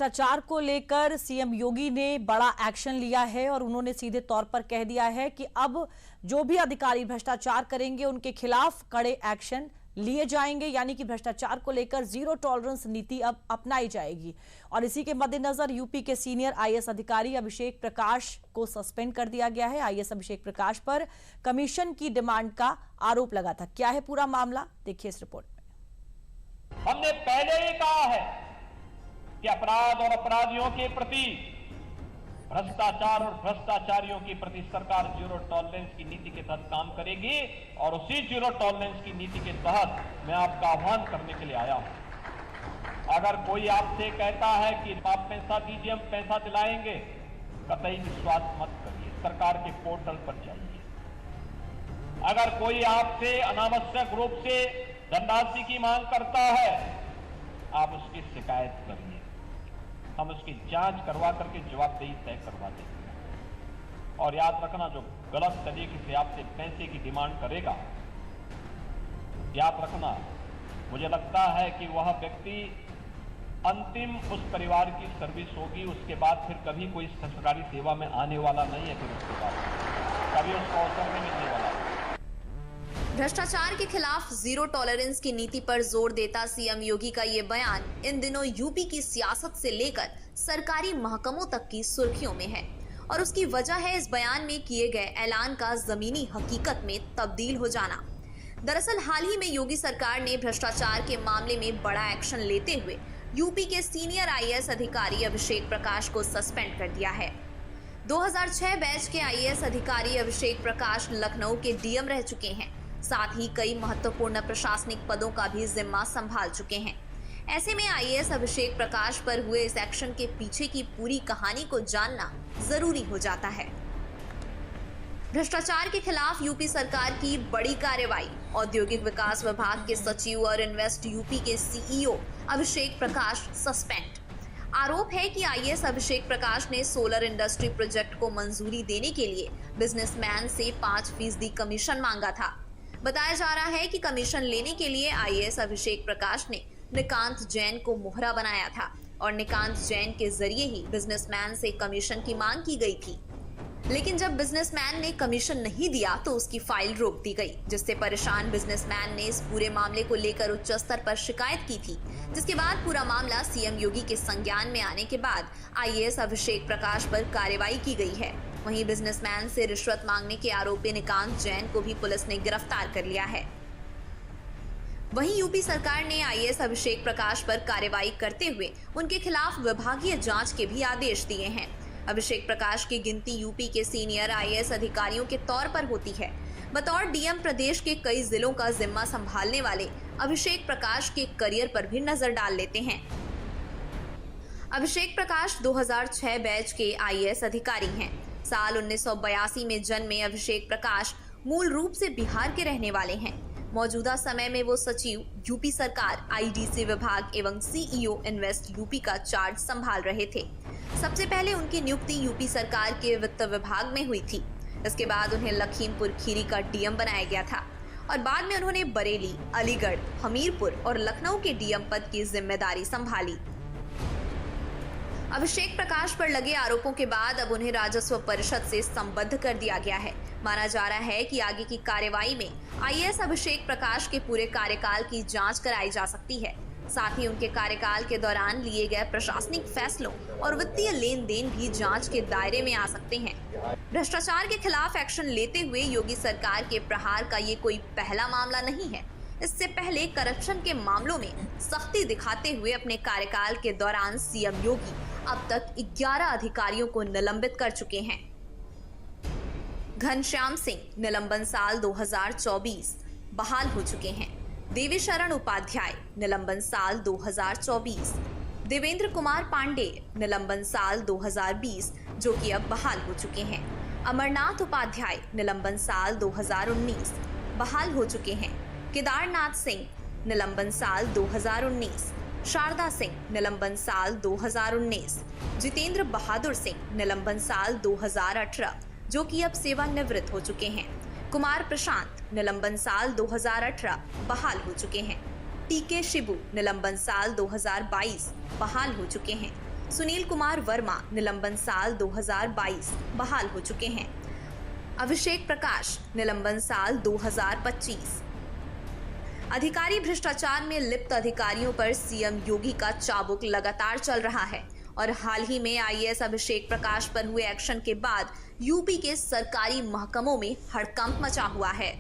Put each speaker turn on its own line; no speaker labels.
भ्रष्टाचार को लेकर सीएम योगी ने बड़ा एक्शन लिया है और उन्होंने सीधे तौर पर कह दिया है कि अब जो भी अधिकारी भ्रष्टाचार करेंगे उनके खिलाफ कड़े एक्शन लिए जाएंगे, यानी कि भ्रष्टाचार को लेकर जीरो टॉलरेंस नीति अब अपनाई जाएगी। और इसी के मद्देनजर यूपी के सीनियर आईएएस अधिकारी अभिषेक प्रकाश को सस्पेंड कर दिया गया है। आईएएस अभिषेक प्रकाश पर कमीशन की डिमांड का आरोप लगा था। क्या है पूरा मामला, देखिए इस रिपोर्ट में।
हमने पहले ही कहा है कि अपराध और अपराधियों के प्रति, भ्रष्टाचार और भ्रष्टाचारियों के प्रति सरकार जीरो टॉलरेंस की नीति के तहत काम करेगी और उसी जीरो टॉलरेंस की नीति के तहत मैं आपका आह्वान करने के लिए आया हूं। अगर कोई आपसे कहता है कि आप पैसा दीजिए, हम पैसा दिलाएंगे, कतई विश्वास मत करिए, सरकार के पोर्टल पर जाइए। अगर कोई आपसे अनावश्यक रूप से धनराशि की मांग करता है, आप उसकी शिकायत करिए, हम उसकी जांच करवा करके जवाबदेही तय करवा देंगे। और याद रखना, जो गलत तरीके से आपसे पैसे की डिमांड करेगा, याद रखना, मुझे लगता है कि वह व्यक्ति अंतिम उस परिवार की सर्विस होगी, उसके बाद फिर कभी कोई सरकारी सेवा में आने वाला नहीं है, फिर उसके बाद कभी उसको अवसर नहीं मिलने वाला।
भ्रष्टाचार के खिलाफ जीरो टॉलरेंस की नीति पर जोर देता सीएम योगी का ये बयान इन दिनों यूपी की सियासत से लेकर सरकारी महकमों तक की सुर्खियों में है और उसकी वजह है इस बयान में किए गए ऐलान का जमीनी हकीकत में तब्दील हो जाना। दरअसल हाल ही में योगी सरकार ने भ्रष्टाचार के मामले में बड़ा एक्शन लेते हुए यूपी के सीनियर आईएएस अधिकारी अभिषेक प्रकाश को सस्पेंड कर दिया है। 2006 बैच के आईएएस अधिकारी अभिषेक प्रकाश लखनऊ के डीएम रह चुके हैं, साथ ही कई महत्वपूर्ण प्रशासनिक पदों का भी जिम्मा संभाल चुके हैं। ऐसे में आईएएस अभिषेक प्रकाश पर हुए इस एक्शन के पीछे की पूरी कहानी को जानना जरूरी हो जाता है। भ्रष्टाचार के खिलाफ यूपी सरकार की बड़ी कार्रवाई। औद्योगिक विकास विभाग के सचिव और इन्वेस्ट यूपी के सीईओ अभिषेक प्रकाश सस्पेंड। आरोप है कि आईएएस अभिषेक प्रकाश ने सोलर इंडस्ट्री प्रोजेक्ट को मंजूरी देने के लिए बिजनेसमैन से 5% कमीशन मांगा था। बताया जा रहा है कि कमीशन लेने के लिए आईएएस अभिषेक प्रकाश ने निकांत जैन को मोहरा बनाया था और निकांत जैन के जरिए ही बिजनेसमैन से कमीशन की मांग की गई थी। लेकिन जब बिजनेसमैन ने कमीशन नहीं दिया तो उसकी फाइल रोक दी गई, जिससे परेशान बिजनेसमैन ने इस पूरे मामले को लेकर उच्च स्तर पर शिकायत की थी, जिसके बाद पूरा मामला सीएम योगी के संज्ञान में आने के बाद आईएएस अभिषेक प्रकाश पर कार्रवाई की गई है। वहीं बिजनेसमैन से रिश्वत मांगने के आरोपी निकांत जैन को भी पुलिस ने गिरफ्तार कर लिया है। वहीं यूपी सरकार ने आईएएस अभिषेक प्रकाश पर कार्रवाई करते हुए उनके खिलाफ विभागीय जांच के भी आदेश दिए हैं। अभिषेक प्रकाश की गिनती यूपी के सीनियर आईएएस अधिकारियों के तौर पर होती है। बतौर डीएम प्रदेश के कई जिलों का जिम्मा संभालने वाले अभिषेक प्रकाश के करियर पर भी नजर डाल लेते हैं। अभिषेक प्रकाश 2006 बैच के आईएएस अधिकारी हैं। साल 1982 में जन्मे अभिषेक प्रकाश मूल रूप से बिहार के रहने वाले हैं। मौजूदा समय में वो सचिव यूपी सरकार आईडीसी विभाग एवं सीईओ इन्वेस्ट यूपी का चार्ज संभाल रहे थे। सबसे पहले उनकी नियुक्ति यूपी सरकार के वित्त विभाग में हुई थी। इसके बाद उन्हें लखीमपुर खीरी का डीएम बनाया गया था और बाद में उन्होंने बरेली, अलीगढ़, हमीरपुर और लखनऊ के डीएम पद की जिम्मेदारी संभाली। अभिषेक प्रकाश पर लगे आरोपों के बाद अब उन्हें राजस्व परिषद से संबद्ध कर दिया गया है। माना जा रहा है कि आगे की कार्रवाई में आईएएस अभिषेक प्रकाश के पूरे कार्यकाल की जांच कराई जा सकती है। साथ ही उनके कार्यकाल के दौरान लिए गए प्रशासनिक फैसलों और वित्तीय लेन देन भी जांच के दायरे में आ सकते हैं। भ्रष्टाचार के खिलाफ एक्शन लेते हुए योगी सरकार के प्रहार का ये कोई पहला मामला नहीं है। इससे पहले करप्शन के मामलों में सख्ती दिखाते हुए अपने कार्यकाल के दौरान सीएम योगी अब तक 11 अधिकारियों को निलंबित कर चुके हैं। घनश्याम सिंह निलंबन साल 2024 बहाल हो चुके हैं। देवीशरण उपाध्याय निलंबन साल 2024। देवेंद्र कुमार पांडे निलंबन साल 2020 जो कि अब बहाल हो चुके हैं। अमरनाथ उपाध्याय निलंबन साल 2019 बहाल हो चुके हैं। केदारनाथ सिंह निलंबन साल 2019। शारदा सिंह निलंबन साल 2019। जितेंद्र बहादुर सिंह निलंबन साल 2018 जो कि अब सेवानिवृत्त हो चुके हैं। कुमार प्रशांत निलंबन साल 2018 बहाल हो चुके हैं। टीके शिबू निलंबन साल 2022 बहाल हो चुके हैं। सुनील कुमार वर्मा निलंबन साल 2022 बहाल हो चुके हैं। अभिषेक प्रकाश निलंबन साल 2025। अधिकारी भ्रष्टाचार में लिप्त अधिकारियों पर सीएम योगी का चाबुक लगातार चल रहा है और हाल ही में आईएएस अभिषेक प्रकाश पर हुए एक्शन के बाद यूपी के सरकारी महकमों में हड़कंप मचा हुआ है।